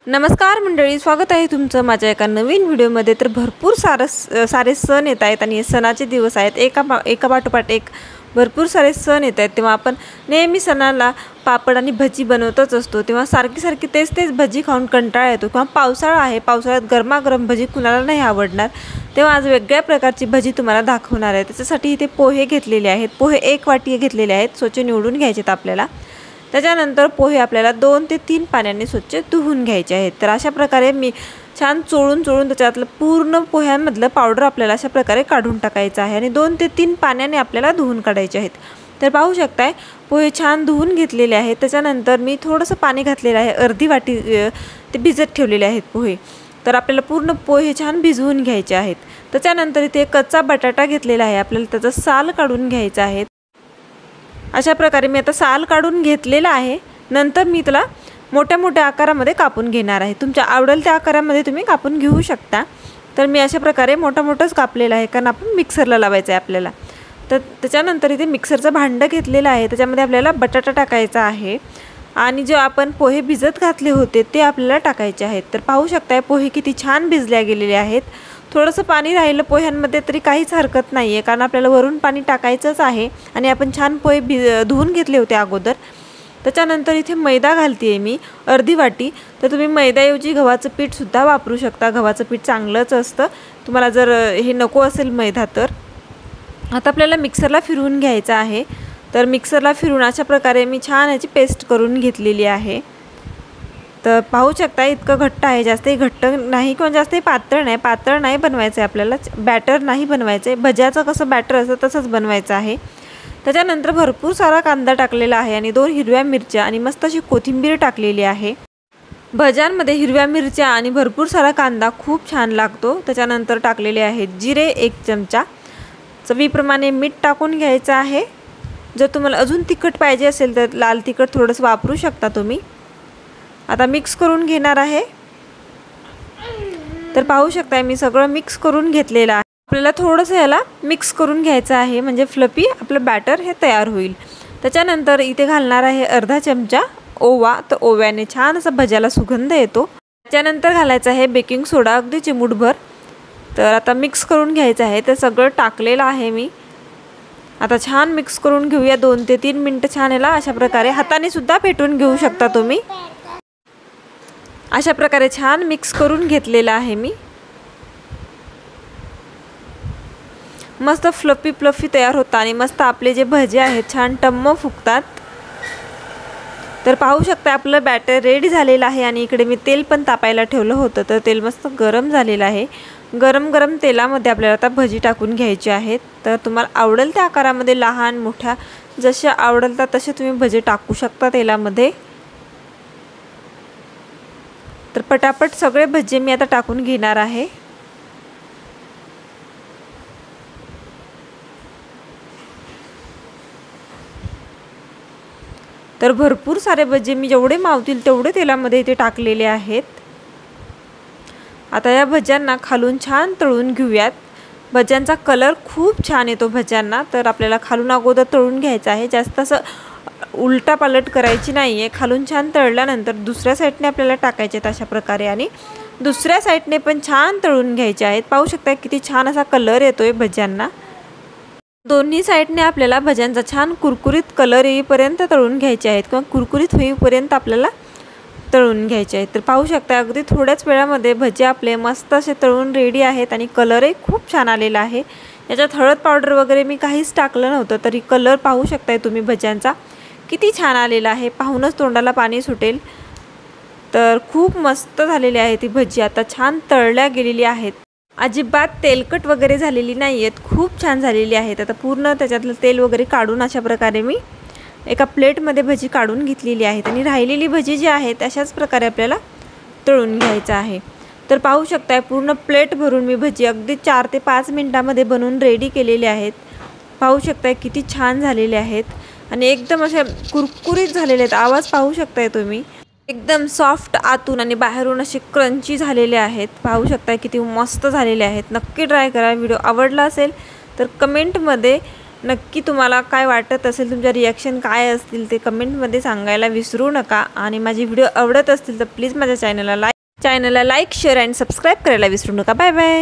नमस्कार मंडळी, स्वागत आहे तुमचं माझ्या एका नवीन व्हिडिओमध्ये। तर भरपूर सारे सण येत आहेत आणि सणाचे दिवस आहेत, एका पाठोपाठ एक भरपूर सारे सण येत आहेत। तेव्हा आपण नेहमी सणाला पापड आणि भजी बनवतच असतो। तेव्हा सारखी तेच भजी खाऊन कंटाळा येतो। किंवा पावसाळा आहे, पावसाळ्यात गरमागरम भजी कुणाला नाही आवडणार। तेव्हा आज वेगळ्या प्रकारची भजी तुम्हाला दाखवणार आहे। त्याच्यासाठी इथे पोहे घेतलेले आहेत। पोहे 1 वाटी घेतलेले आहेत, स्वच्छ निवडून घ्यायचे आपल्याला। त्याच्यानंतर पोहे आपल्याला 2 ते 3 पाण्याने स्वच्छ धुवून घ्यायचे आहेत। तर अशा प्रकारे मी छान चोळून त्याच्यातलं पूर्ण पोह्यांमधलं पावडर आपल्याला अशा प्रकारे काढून टाकायचं आहे आणि 2 ते 3 पाण्याने आपल्याला धुवून काढायचे आहेत। तर पाहू शकताय पोहे छान धुवून घेतलेले आहेत। त्याच्यानंतर मी थोडंसं पाणी घातलेलं आहे, अर्धी वाटी ते भिजत ठेवलेले आहेत पोहे। तर आपल्याला पूर्ण पोहे छान भिजवून घ्यायचे आहेत। त्याच्यानंतर इथे कच्चा बटाटा घेतलेला आहे, आपल्याला त्याचा साल काढून घ्यायचा आहे। अशा प्रकारे मी आता साल काढून घेतलेला आहे। नंतर मी त्याला मोठ्या आकारामध्ये कापून घेणार आहे। तुमच्या आवडेल त्या आकारामध्ये तुम्ही कापून घेऊ शकता। तर मी अशा प्रकारे मोठाच कापलेला आहे, कारण आपण मिक्सरला लावायचं आहे आपल्याला। तर त्याच्यानंतर इथे मिक्सरचं भांडं घेतलेलं आहे, त्याच्यामध्ये आपल्याला बटाटा टाकायचा आहे आणि जे आपण पोहे भिजत घातले होते ते आपल्याला टाकायचे आहेत। तर पाहू शकताय पोहे किती छान भिजल्या गेलेले आहेत। थोडंसं पाणी राहिलं पोह्यांमध्ये तरी काहीच हरकत नाही आहे, कारण आपल्याला वरून पाणी टाकायचंच आहे आणि आपण छान पोहे धुवून घेतले होते अगोदर। त्याच्यानंतर इथे मैदा घालते मी अर्धी वाटी। तर तुम्ही मैद्याऐवजी गव्हाचं पीठसुद्धा वापरू शकता, गव्हाचं पीठ चांगलंच असतं। तुम्हाला जर हे नको असेल मैदा तर आता आपल्याला मिक्सरला फिरवून घ्यायचं आहे। तर मिक्सरला फिरून अशा प्रकारे मी छान याची पेस्ट करून घेतलेली आहे। तर पाहू शकता इतकं घट्ट आहे, जास्तही घट्ट नाही किंवा जास्तही पातळ नाही बनवायचं आहे आपल्याला, बॅटर नाही बनवायचं आहे। भज्याचं कसं बॅटर असतं तसंच बनवायचं आहे। त्याच्यानंतर भरपूर सारा कांदा टाकलेला आहे आणि 2 हिरव्या मिरच्या आणि मस्त अशी कोथिंबीर टाकलेली आहे। भज्यांमध्ये हिरव्या मिरच्या आणि भरपूर सारा कांदा खूप छान लागतो। त्याच्यानंतर टाकलेले आहेत जिरे 1 चमचा, चवीप्रमाणे मीठ टाकून घ्यायचं आहे। जर तुम्हाला अजून तिखट पाहिजे असेल तर लाल तिखट थोडंसं वापरू शकता तुम्ही। आता मिक्स करून घेणार आहे। तर पाहू शकता मी सगळं मिक्स करून घेतलेलं आहे। आपल्याला थोडंसं याला मिक्स करून घ्यायचं आहे, म्हणजे फ्लफी आपलं बॅटर हे तयार होईल। त्याच्यानंतर इथे घालणार आहे अर्धा चमचा ओवा। तर ओव्याने छान असा भज्याला सुगंध येतो। त्याच्यानंतर घालायचं आहे बेकिंग सोडा, अगदी चिमूटभर। तर आता मिक्स करून घ्यायचं आहे। तर सगळं टाकलेलं आहे मी। आता छान मिक्स करून घेऊया 2 ते 3 मिनटं छान याला अशा प्रकारे हाताने सुद्धा फेटून घेऊ शकता तुम्ही। अशा प्रकारे छान मिक्स करून घेतलेलं आहे मी। मस्त फ्लफी तयार होतं आणि मस्त आपले जे भजे आहेत छान टम्म फुगतात। तर पाहू शकता आपलं बॅटर रेडी झालेलं आहे आणि इकडे मी तेल पण तापायला ठेवलं होतं। तर तेल मस्त गरम झालेलं आहे। गरम तेलामध्ये आपल्याला आता भजी टाकून घ्यायची आहेत। तर तुम्हाला आवडेल त्या आकारामध्ये लहान मोठ्या जसे आवडेल तसे तुम्ही भजे टाकू शकता तेलामध्ये। तर पटापट सगळे भजे मी आता टाकून घेणार आहे। तर भरपूर सारे भजे मी जेवढे मावतील तेवढे तेलामध्ये इथे टाकलेले आहेत। आता या भज्यांना खालून छान तळून घेऊयात। भज्यांचा कलर खूप छान येतो भज्यांना। तर आपल्याला खालून अगोदर तळून घ्यायचं आहे, जास्त असं उलटा पालट करायची नाही आहे। खालून छान तळल्यानंतर दुसऱ्या साईडने आपल्याला टाकायचे आहेत अशा प्रकारे आणि दुसऱ्या साईडने पण छान तळून घ्यायचे आहेत। पाहू शकता किती छान असा कलर येतोय भज्यांना। दोन्ही साईडने आपल्याला भज्यांचा छान कुरकुरीत कलर येईपर्यंत तळून घ्यायचे आहेत किंवा कुरकुरीत होईपर्यंत आपल्याला तळून घ्यायचे आहेत। तर पाहू शकता अगदी थोड्याच वेळामध्ये भजे आपले मस्त असे तळून रेडी आहेत आणि कलरही खूप छान आलेला आहे। याच्यात हळद पावडर वगैरे मी काहीच टाकलं नव्हतं, तरी कलर पाहू शकताय तुम्ही भज्यांचा किती छान आलेला आहे। पाहूनच तोंडाला पाणी सुटेल। तर खूप मस्त झालेली आहे ती भजी, आता छान तळल्या गेलेली आहेत। अजिबात तेलकट वगैरे झालेली नाही आहेत, खूप छान झालेली आहेत। आता पूर्ण त्याच्यातलं तेल वगैरे काढून अशा प्रकारे मी एका प्लेटमध्ये भजी काढून घेतलेली आहेत आणि राहिलेली भजी जी आहेत अशाच प्रकारे आपल्याला तळून घ्यायचं आहे। तर पाहू शकताय पूर्ण प्लेट भरून मी भजी अगदी 4 ते 5 मिनिटांमध्ये बनवून रेडी केलेले आहेत। पाहू शकताय किती छान झालेले आहेत आणि एकदम असे कुरकुरीत झालेले आहेत। आवाज पाहू शकताय तुम्ही, एकदम सॉफ्ट आतून आणि बाहेरून असे क्रंची झालेले आहेत। पाहू शकता किती मस्त झालेले आहेत। नक्की ट्राय करा। व्हिडिओ आवडला असेल तर कमेंटमध्ये नक्की तुम्हाला काय वाटत असेल, तुमच्या रिॲक्शन काय असतील ते कमेंटमध्ये सांगायला विसरू नका। आणि माझी व्हिडिओ आवडत असतील तर प्लीज माझ्या चॅनलला लाईक शेअर आणि सबस्क्राईब करायला विसरू नका। Bye bye.